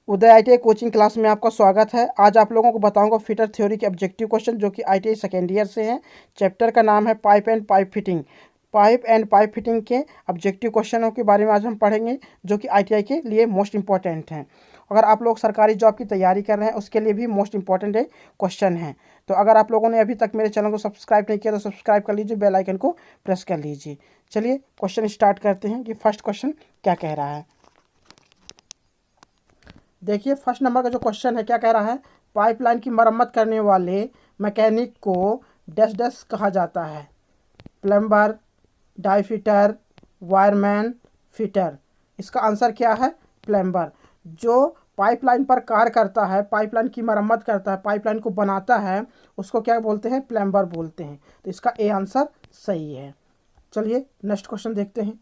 उदय ITI coaching class में आपका स्वागत है। आज आप लोगों को बताऊंगा फिटर थ्योरी के ऑब्जेक्टिव क्वेश्चन जो कि आईटीआई सेकेंड ईयर से हैं। चैप्टर का नाम है pipe and pipe fitting. Pipe and pipe fitting के ऑब्जेक्टिव क्वेश्चनों के बारे में आज हम पढ़ेंगे जो कि आईटीआई के लिए मोस्ट इंपॉर्टेंट हैं। अगर आप लोग सरकारी जॉब की तैयारी कर रहे हैं उसके लिए भी मोस्ट इंपॉर्टेंट क्वेश्चन हैं। तो अगर आप लोगों ने अभी तक मेरे चैनल को सब्सक्राइब नहीं किया तो सब्सक्राइब कर लीजिए, बेल आइकन को प्रेस कर लीजिए। चलिए क्वेश्चन स्टार्ट करते हैं कि फर्स्ट क्वेश्चन क्या कह रहा है। देखिए फर्स्ट नंबर का जो क्वेश्चन है क्या कह रहा है, पाइपलाइन की मरम्मत करने वाले मैकेनिक को डैश डैश कहा जाता है। Plumber, die fitter, wireman, fitter. इसका आंसर क्या है? प्लम्बर। जो पाइपलाइन पर कार्य करता है, पाइपलाइन की मरम्मत करता है, पाइपलाइन को बनाता है, उसको क्या बोलते हैं? प्लम्बर बोलते हैं। तो इसका ए आंसर सही है। चलिए नेक्स्ट क्वेश्चन देखते हैं।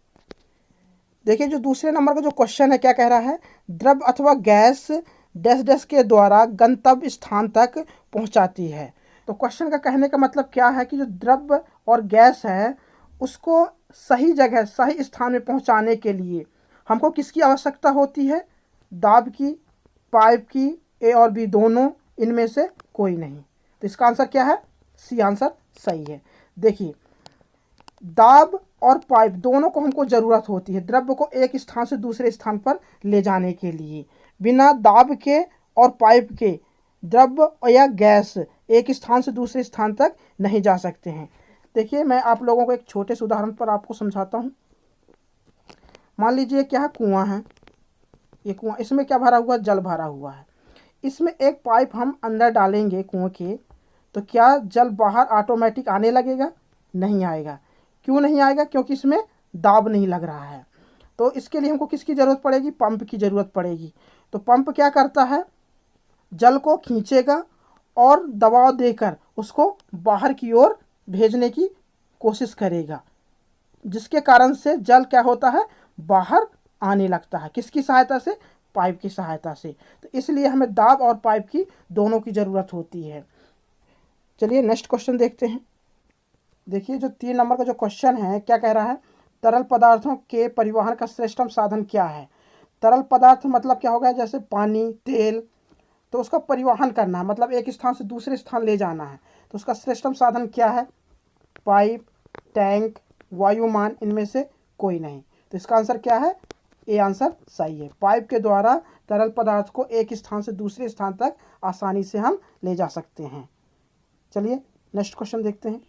देखिए जो दूसरे नंबर का जो क्वेश्चन है क्या कह रहा है, द्रव अथवा गैस डैश डैश के द्वारा गंतव्य स्थान तक पहुंचाती है। तो क्वेश्चन का कहने का मतलब क्या है कि जो द्रव और गैस है उसको सही जगह सही स्थान में पहुंचाने के लिए हमको किसकी आवश्यकता होती है? दाब की, पाइप की, ए और बी दोनों, इनमें से कोई नहीं। तो इसका आंसर क्या है? सी आंसर सही है। देखिए दाब और पाइप दोनों को हमको ज़रूरत होती है द्रव्य को एक स्थान से दूसरे स्थान पर ले जाने के लिए। बिना दाब के और पाइप के द्रव्य या गैस एक स्थान से दूसरे स्थान तक नहीं जा सकते हैं। देखिए मैं आप लोगों को एक छोटे से उदाहरण पर आपको समझाता हूँ। मान लीजिए क्या है, कुआं है। ये कुआं, इसमें क्या भरा हुआ? जल भरा हुआ है। इसमें एक पाइप हम अंदर डालेंगे कुएं के, तो क्या जल बाहर ऑटोमेटिक आने लगेगा? नहीं आएगा। क्यों नहीं आएगा? क्योंकि इसमें दाब नहीं लग रहा है। तो इसके लिए हमको किसकी ज़रूरत पड़ेगी? पंप की ज़रूरत पड़ेगी। तो पंप क्या करता है? जल को खींचेगा और दबाव देकर उसको बाहर की ओर भेजने की कोशिश करेगा, जिसके कारण से जल क्या होता है? बाहर आने लगता है। किसकी सहायता से? पाइप की सहायता से। तो इसलिए हमें दाब और पाइप की दोनों की ज़रूरत होती है। चलिए नेक्स्ट क्वेश्चन देखते हैं। देखिए जो 3 नंबर का जो क्वेश्चन है क्या कह रहा है, तरल पदार्थों के परिवहन का श्रेष्ठतम साधन क्या है? तरल पदार्थ मतलब क्या होगा? जैसे पानी, तेल, तो उसका परिवहन करना है, मतलब एक स्थान से दूसरे स्थान ले जाना है। तो उसका श्रेष्ठतम साधन क्या है? पाइप, टैंक, वायुमान, इनमें से कोई नहीं। तो इसका आंसर क्या है? ए आंसर सही है। पाइप के द्वारा तरल पदार्थ को एक स्थान से दूसरे स्थान तक आसानी से हम ले जा सकते हैं। चलिए नेक्स्ट क्वेश्चन देखते हैं।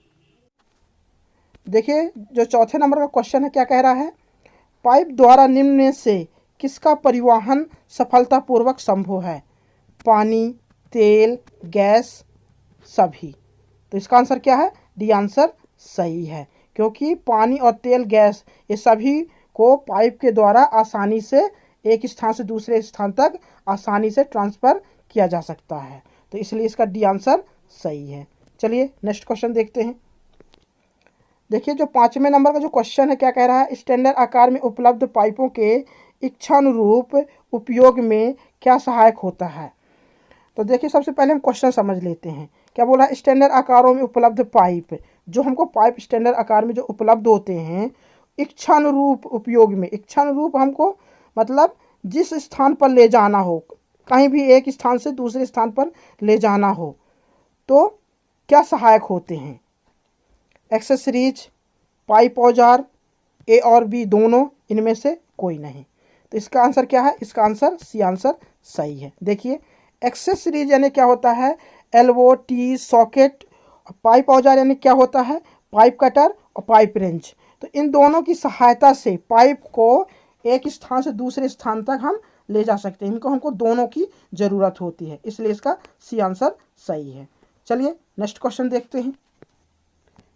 देखिए जो चौथे नंबर का क्वेश्चन है क्या कह रहा है, पाइप द्वारा निम्न में से किसका परिवहन सफलतापूर्वक संभव है? पानी, तेल, गैस, सभी। तो इसका आंसर क्या है? डी आंसर सही है, क्योंकि पानी और तेल, गैस, ये सभी को पाइप के द्वारा आसानी से एक स्थान से दूसरे स्थान तक आसानी से ट्रांसफ़र किया जा सकता है। तो इसलिए इसका डी आंसर सही है। चलिए नेक्स्ट क्वेश्चन देखते हैं। देखिए जो 5वें नंबर का जो क्वेश्चन है क्या कह रहा है, स्टैंडर्ड आकार में उपलब्ध पाइपों के इच्छानुरूप उपयोग में क्या सहायक होता है? तो देखिए सबसे पहले हम क्वेश्चन समझ लेते हैं। क्या बोला? स्टैंडर्ड आकारों में उपलब्ध पाइप, जो हमको पाइप स्टैंडर्ड आकार में जो उपलब्ध होते हैं इच्छानुरूप उपयोग में, इच्छानुरूप हमको मतलब जिस स्थान पर ले जाना हो, कहीं भी एक स्थान से दूसरे स्थान पर ले जाना हो, तो क्या सहायक होते हैं? एक्सेसरीज, पाइप औजार, ए और बी दोनों, इनमें से कोई नहीं। तो इसका आंसर क्या है? इसका आंसर सी आंसर सही है। देखिए एक्सेसरीज यानी क्या होता है? Elbow, T, socket. पाइप औजार यानी क्या होता है? पाइप कटर और पाइप रेंच। तो इन दोनों की सहायता से पाइप को एक स्थान से दूसरे स्थान तक हम ले जा सकते हैं। इनको हमको दोनों की ज़रूरत होती है, इसलिए इसका सी आंसर सही है। चलिए नेक्स्ट क्वेश्चन देखते हैं।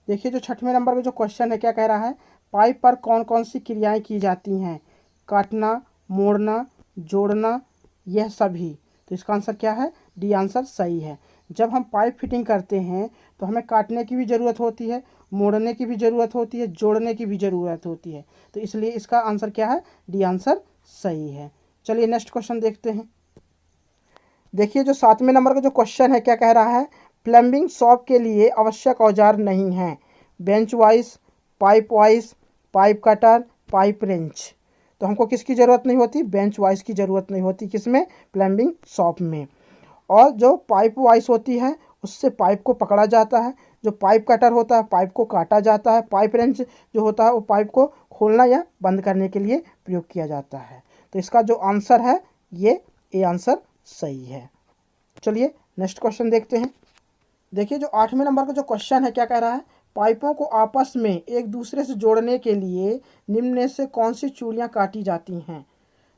देखिए जो 6वें नंबर का जो क्वेश्चन है क्या कह रहा है, पाइप पर कौन कौन सी क्रियाएं की जाती हैं? काटना, मोड़ना, जोड़ना, यह सभी। तो इसका आंसर क्या है? डी आंसर सही है। जब हम पाइप फिटिंग करते हैं तो हमें काटने की भी ज़रूरत होती है, मोड़ने की भी ज़रूरत होती है, जोड़ने की भी ज़रूरत होती है। तो इसलिए इसका आंसर क्या है? डी आंसर सही है। चलिए नेक्स्ट क्वेश्चन देखते हैं। देखिए जो 7वें नंबर का जो क्वेश्चन है क्या कह रहा है, प्लम्बिंग शॉप के लिए आवश्यक औजार नहीं हैं? Bench vice, pipe vice, pipe cutter, pipe wrench. तो हमको किसकी ज़रूरत नहीं होती, बेंच वाइस की ज़रूरत नहीं होती, किसमें, प्लम्बिंग शॉप में। और जो पाइप वाइस होती है उससे पाइप को पकड़ा जाता है, जो पाइप कटर होता है पाइप को काटा जाता है, पाइप रेंच जो होता है वो पाइप को खोलना या बंद करने के लिए प्रयोग किया जाता है। तो इसका जो आंसर है ये ए आंसर सही है। चलिए नेक्स्ट क्वेश्चन देखते हैं। देखिए जो 8वें नंबर का जो क्वेश्चन है क्या कह रहा है, पाइपों को आपस में एक दूसरे से जोड़ने के लिए निम्न में से कौन सी चूड़ियाँ काटी जाती हैं।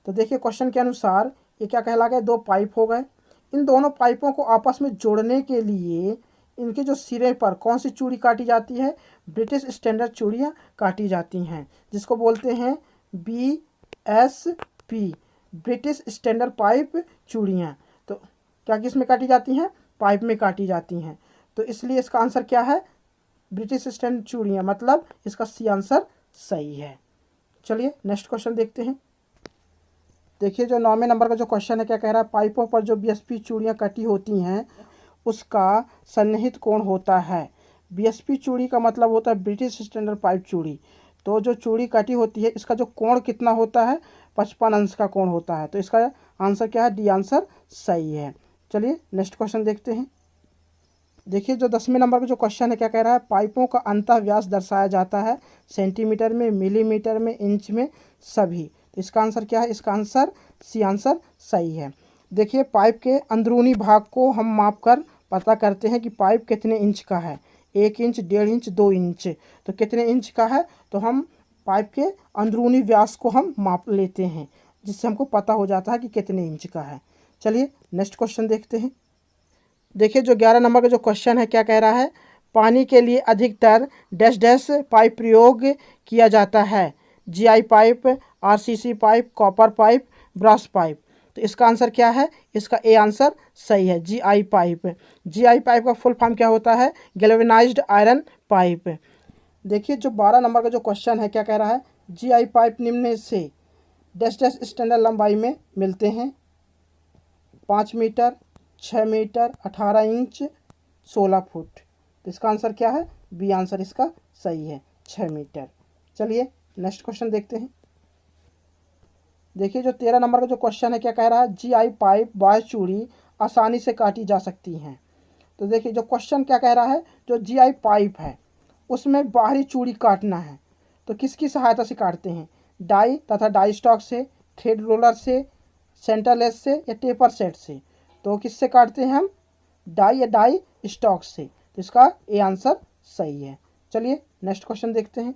तो देखिए क्वेश्चन के अनुसार ये क्या कहला गया, दो पाइप हो गए, इन दोनों पाइपों को आपस में जोड़ने के लिए इनके जो सिरे पर कौन सी चूड़ी काटी जाती है, ब्रिटिश स्टैंडर्ड चूड़ियाँ काटी जाती हैं, जिसको बोलते हैं BSP, ब्रिटिश स्टैंडर्ड पाइप चूड़ियाँ। तो क्या किस में काटी जाती हैं, पाइप में काटी जाती हैं। तो इसलिए इसका आंसर क्या है, ब्रिटिश स्टैंडर्ड चूड़ियाँ, मतलब इसका सी आंसर सही है। चलिए नेक्स्ट क्वेश्चन देखते हैं। देखिए जो 9वें नंबर का जो क्वेश्चन है क्या कह रहा है, पाइपों पर जो BSP चूड़ियाँ कटी होती हैं उसका सन्निहित कोण होता है। BSP चूड़ी का मतलब होता है ब्रिटिश स्टैंडर्ड पाइप चूड़ी। तो जो चूड़ी कटी होती है इसका जो कोण कितना होता है, 55 अंश का कोण होता है। तो इसका आंसर क्या है, डी आंसर सही है। चलिए नेक्स्ट क्वेश्चन देखते हैं। देखिए जो 10वें नंबर का जो क्वेश्चन है क्या कह रहा है, पाइपों का अंतः व्यास दर्शाया जाता है सेंटीमीटर में, मिलीमीटर में, इंच में, सभी। तो इसका आंसर क्या है, इसका आंसर सी आंसर सही है। देखिए पाइप के अंदरूनी भाग को हम माप कर पता करते हैं कि पाइप कितने इंच का है, 1 इंच, 1.5 इंच, 2 इंच। तो कितने इंच का है, तो हम पाइप के अंदरूनी व्यास को हम माप लेते हैं, जिससे हमको पता हो जाता है कि कितने इंच का है। चलिए नेक्स्ट क्वेश्चन देखते हैं। देखिए जो 11 नंबर का जो क्वेश्चन है क्या कह रहा है, पानी के लिए अधिकतर डैश डैश पाइप प्रयोग किया जाता है, GI pipe, RCC pipe, copper pipe, brass pipe. तो इसका आंसर क्या है, इसका ए आंसर सही है, GI पाइप। GI पाइप का फुल फॉर्म क्या होता है, गैल्वेनाइज्ड आयरन पाइप। देखिए जो 12 नंबर का जो क्वेश्चन है क्या कह रहा है, GI पाइप निम्न में से डैश डैश स्टैंडर्ड लंबाई में मिलते हैं, 5 मीटर, 6 मीटर, 18 इंच, 16 फुट। तो इसका आंसर क्या है, बी आंसर इसका सही है, 6 मीटर। चलिए नेक्स्ट क्वेश्चन देखते हैं। देखिए जो 13 नंबर का जो क्वेश्चन है क्या कह रहा है, GI पाइप बाह्य चूड़ी आसानी से काटी जा सकती हैं। तो देखिए जो क्वेश्चन क्या कह रहा है, जो GI पाइप है उसमें बाहरी चूड़ी काटना है, तो किसकी सहायता से काटते हैं, डाई तथा डाई स्टॉक से, थ्रेड रोलर से, सेंटरलेस से या टेपर सेट से। तो किससे काटते हैं हम, डाई या डाई स्टॉक से। तो इसका ए आंसर सही है। चलिए नेक्स्ट क्वेश्चन देखते हैं।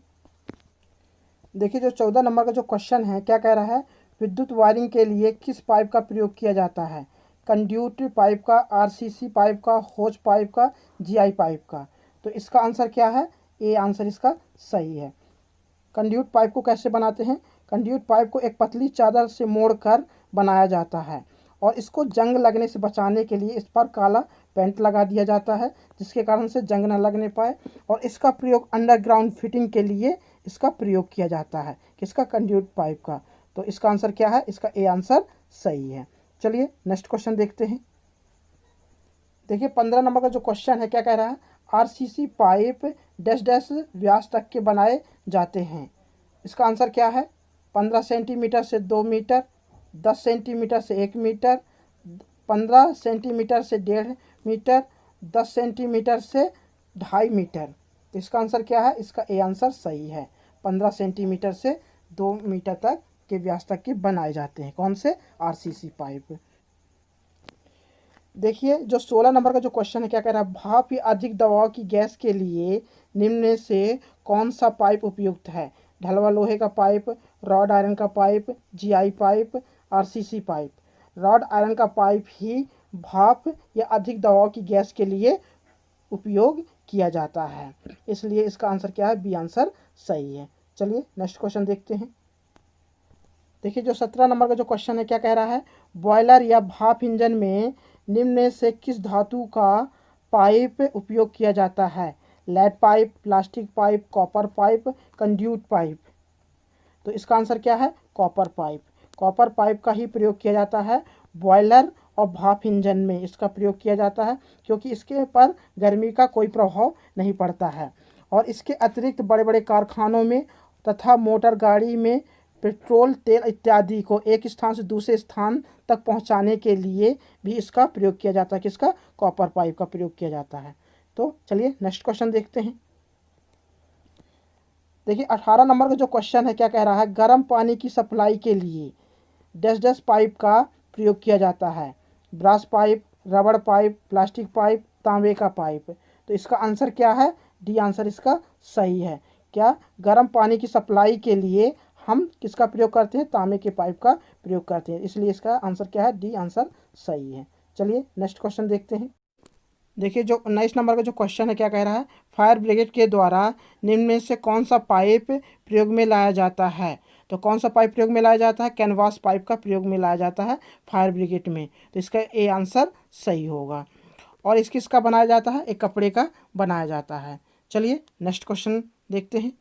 देखिए जो 14 नंबर का जो क्वेश्चन है क्या कह रहा है, विद्युत वायरिंग के लिए किस पाइप का प्रयोग किया जाता है, कंड्यूट पाइप का, RCC पाइप का, होज पाइप का, GI पाइप का। तो इसका आंसर क्या है, ए आंसर इसका सही है। कंड्यूट पाइप को कैसे बनाते हैं, कंड्यूट पाइप को एक पतली चादर से मोड़कर बनाया जाता है और इसको जंग लगने से बचाने के लिए इस पर काला पेंट लगा दिया जाता है, जिसके कारण से जंग न लगने पाए। और इसका प्रयोग अंडरग्राउंड फिटिंग के लिए इसका प्रयोग किया जाता है, किसका, कंड्यूट पाइप का। तो इसका आंसर क्या है, इसका ए आंसर सही है। चलिए नेक्स्ट क्वेश्चन देखते हैं। देखिए 15 नंबर का जो क्वेश्चन है क्या कह रहा है, RCC पाइप डैश डैश व्यास तक के बनाए जाते हैं। इसका आंसर क्या है, 15 सेंटीमीटर से 2 मीटर, 10 सेंटीमीटर से 1 मीटर, 15 सेंटीमीटर से 1.5 मीटर, 10 सेंटीमीटर से 2.5 मीटर। तो इसका आंसर क्या है, इसका ए आंसर सही है, 15 सेंटीमीटर से 2 मीटर तक के व्यास तक के बनाए जाते हैं, कौन से, RCC पाइप। देखिए जो 16 नंबर का जो क्वेश्चन है क्या कह रहा है, भाप या अधिक दबाव की गैस के लिए निम्न में से कौन सा पाइप उपयुक्त है, ढलवा लोहे का पाइप, रॉड आयरन का pipe, GI pipe, RCC pipe. Rod iron का पाइप ही भाप या अधिक दबाव की गैस के लिए उपयोग किया जाता है, इसलिए इसका आंसर क्या है, बी आंसर सही है। चलिए नेक्स्ट क्वेश्चन देखते हैं। देखिए जो 17 नंबर का जो क्वेश्चन है क्या कह रहा है, बॉयलर या भाप इंजन में निम्न में से किस धातु का पाइप उपयोग किया जाता है, lead pipe, plastic pipe, copper pipe, conduit pipe. तो इसका आंसर क्या है, कॉपर पाइप। कॉपर पाइप का ही प्रयोग किया जाता है बॉयलर और भाप इंजन में, इसका प्रयोग किया जाता है क्योंकि इसके पर गर्मी का कोई प्रभाव नहीं पड़ता है। और इसके अतिरिक्त बड़े बड़े कारखानों में तथा मोटर गाड़ी में पेट्रोल, तेल इत्यादि को एक स्थान से दूसरे स्थान तक पहुंचाने के लिए भी इसका प्रयोग किया जाता है। किसका? कॉपर पाइप का प्रयोग किया जाता है। तो चलिए नेक्स्ट क्वेश्चन देखते हैं। देखिए 18 नंबर का जो क्वेश्चन है क्या कह रहा है, गर्म पानी की सप्लाई के लिए डैश डैश पाइप का प्रयोग किया जाता है। ब्रास पाइप, रबड़ पाइप, प्लास्टिक पाइप, तांबे का पाइप। तो इसका आंसर क्या है? डी आंसर इसका सही है। क्या? गर्म पानी की सप्लाई के लिए हम किसका प्रयोग करते हैं? तांबे के पाइप का प्रयोग करते हैं, इसलिए इसका आंसर क्या है? डी आंसर सही है। चलिए नेक्स्ट क्वेश्चन देखते हैं। देखिए जो 19 नंबर का जो क्वेश्चन है क्या कह रहा है, फायर ब्रिगेड के द्वारा निम्न में से कौन सा पाइप प्रयोग में लाया जाता है? तो कौन सा पाइप प्रयोग में लाया जाता है? कैनवास पाइप का प्रयोग में लाया जाता है फायर ब्रिगेड में। तो इसका ए आंसर सही होगा। और किसका बनाया जाता है? एक कपड़े का बनाया जाता है। चलिए नेक्स्ट क्वेश्चन देखते हैं।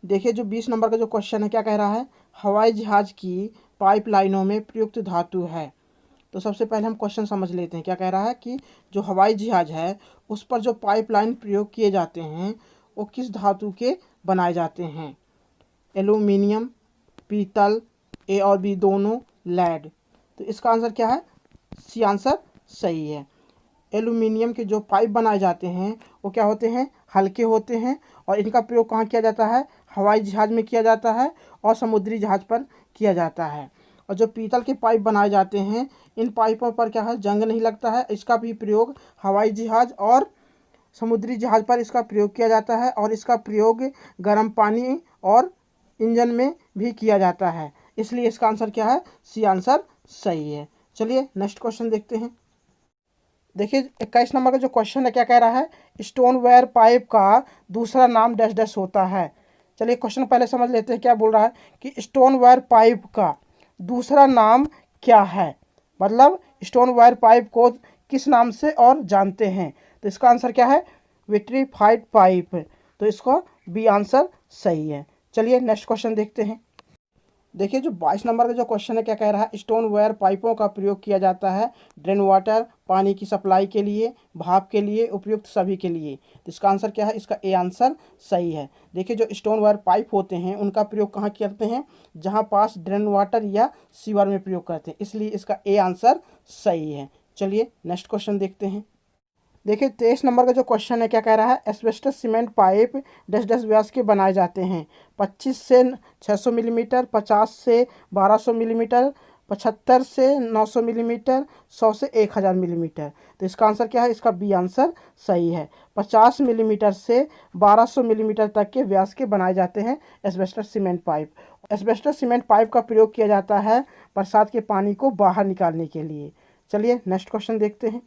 देखिए जो 20 नंबर का जो क्वेश्चन है क्या कह रहा है, हवाई जहाज़ की पाइपलाइनों में प्रयुक्त धातु है। तो सबसे पहले हम क्वेश्चन समझ लेते हैं। क्या कह रहा है कि जो हवाई जहाज़ है उस पर जो पाइपलाइन प्रयोग किए जाते हैं वो किस धातु के बनाए जाते हैं? एल्यूमिनियम, पीतल, ए और बी दोनों, लेड। तो इसका आंसर क्या है? सी आंसर सही है। एल्यूमिनियम के जो पाइप बनाए जाते हैं वो क्या होते हैं? हल्के होते हैं। और इनका प्रयोग कहाँ किया जाता है? हवाई जहाज़ में किया जाता है और समुद्री जहाज़ पर किया जाता है। और जो पीतल के पाइप बनाए जाते हैं इन पाइपों पर क्या है? जंग नहीं लगता है। इसका भी प्रयोग हवाई जहाज़ और समुद्री जहाज़ पर इसका प्रयोग किया जाता है। और इसका प्रयोग गर्म पानी और इंजन में भी किया जाता है, इसलिए इसका आंसर क्या है? सी आंसर सही है। चलिए नेक्स्ट क्वेश्चन देखते हैं। देखिए 21 नंबर का जो क्वेश्चन है क्या कह रहा है, स्टोन वेयर पाइप का दूसरा नाम डैश डैश होता है। चलिए क्वेश्चन पहले समझ लेते हैं। क्या बोल रहा है कि स्टोन वेयर पाइप का दूसरा नाम क्या है, मतलब स्टोन वायर पाइप को किस नाम से और जानते हैं? तो इसका आंसर क्या है? Vitrified pipe. तो इसको बी आंसर सही है। चलिए नेक्स्ट क्वेश्चन देखते हैं। देखिए जो 22 नंबर का जो क्वेश्चन है क्या कह रहा है, स्टोन वायर पाइपों का प्रयोग किया जाता है ड्रेन वाटर, पानी की सप्लाई के लिए, भाप के लिए, उपयुक्त सभी के लिए। तो इसका आंसर क्या है? इसका ए आंसर सही है। देखिए जो स्टोन वायर पाइप होते हैं उनका प्रयोग कहाँ करते हैं? जहाँ पास ड्रेन वाटर या सीवर में प्रयोग करते हैं, इसलिए इसका ए आंसर सही है। चलिए नेक्स्ट क्वेश्चन देखते हैं। देखिए 23 नंबर का जो क्वेश्चन है क्या कह रहा है, asbestos cement pipe dash dash व्यास के बनाए जाते हैं। 25 से 600 मिलीमीटर, 50 से 1200 मिलीमीटर, 75 से 900 मिलीमीटर, 100 से 1000 मिलीमीटर। तो इसका आंसर क्या है? इसका बी आंसर सही है। 50 मिलीमीटर से 1200 मिलीमीटर तक के व्यास के बनाए जाते हैं asbestos cement pipe. Asbestos cement pipe का प्रयोग किया जाता है बरसात के पानी को बाहर निकालने के लिए। चलिए नेक्स्ट क्वेश्चन देखते हैं।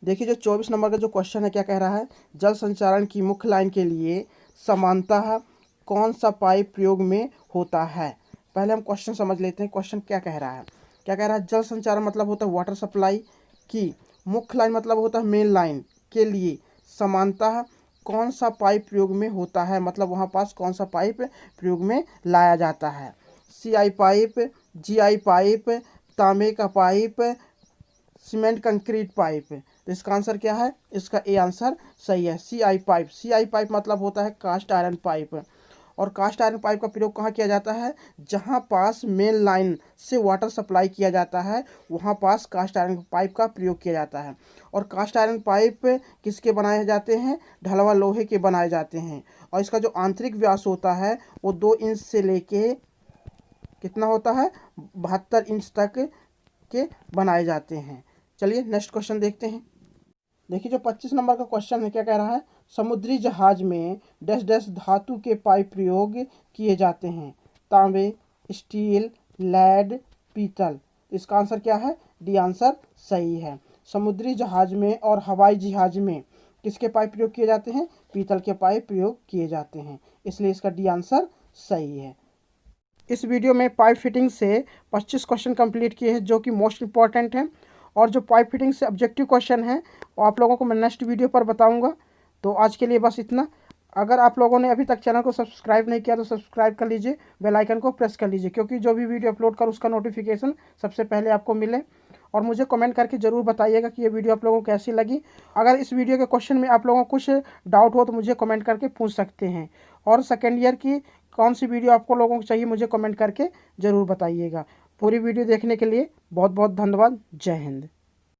देखिए जो 24 नंबर का जो क्वेश्चन है क्या कह रहा है, जल संचारण की मुख्य लाइन के लिए समानतः कौन सा पाइप प्रयोग में होता है? पहले हम क्वेश्चन समझ लेते हैं। क्वेश्चन क्या कह रहा है? क्या कह रहा है, जल संचारण मतलब होता है वाटर सप्लाई की, मुख्य लाइन मतलब होता है मेन लाइन के लिए समानतः कौन सा पाइप प्रयोग में होता है, मतलब वहाँ पास कौन सा पाइप प्रयोग में लाया जाता है? CI पाइप, GI पाइप, तांबे का पाइप, सीमेंट कंक्रीट पाइप। तो इसका आंसर क्या है? इसका ए आंसर सही है। CI pipe. CI पाइप मतलब होता है कास्ट आयरन पाइप। और कास्ट आयरन पाइप का प्रयोग कहाँ किया जाता है? जहाँ पास मेन लाइन से वाटर सप्लाई किया जाता है वहाँ पास कास्ट आयरन पाइप का प्रयोग किया जाता है। और कास्ट आयरन पाइप किसके बनाए जाते हैं? ढलवा लोहे के बनाए जाते हैं। और इसका जो आंतरिक व्यास होता है वो 2 इंच से लेके कितना होता है? 72 इंच तक के बनाए जाते हैं। चलिए नेक्स्ट क्वेश्चन देखते हैं। देखिए जो 25 नंबर का क्वेश्चन है क्या कह रहा है, समुद्री जहाज में डैश डैश धातु के पाइप प्रयोग किए जाते हैं। तांबे, स्टील, लेड, पीतल। इसका आंसर क्या है? डी आंसर सही है। समुद्री जहाज में और हवाई जहाज में किसके पाइप प्रयोग किए जाते हैं? पीतल के पाइप प्रयोग किए जाते हैं, इसलिए इसका डी आंसर सही है। इस वीडियो में पाइप फिटिंग से 25 क्वेश्चन कंप्लीट किए हैं जो कि मोस्ट इंपॉर्टेंट हैं। और जो पाइप फिटिंग से ऑब्जेक्टिव क्वेश्चन है वो आप लोगों को मैं नेक्स्ट वीडियो पर बताऊंगा। तो आज के लिए बस इतना। अगर आप लोगों ने अभी तक चैनल को सब्सक्राइब नहीं किया तो सब्सक्राइब कर लीजिए, बेल आइकन को प्रेस कर लीजिए, क्योंकि जो भी वीडियो अपलोड करूँ उसका नोटिफिकेशन सबसे पहले आपको मिले। और मुझे कमेंट करके ज़रूर बताइएगा कि ये वीडियो आप लोगों को कैसी लगी। अगर इस वीडियो के क्वेश्चन में आप लोगों को कुछ डाउट हो तो मुझे कमेंट करके पूछ सकते हैं। और सेकेंड ईयर की कौन सी वीडियो आपको लोगों को चाहिए मुझे कमेंट करके ज़रूर बताइएगा। पूरी वीडियो देखने के लिए बहुत बहुत धन्यवाद। जय हिंद।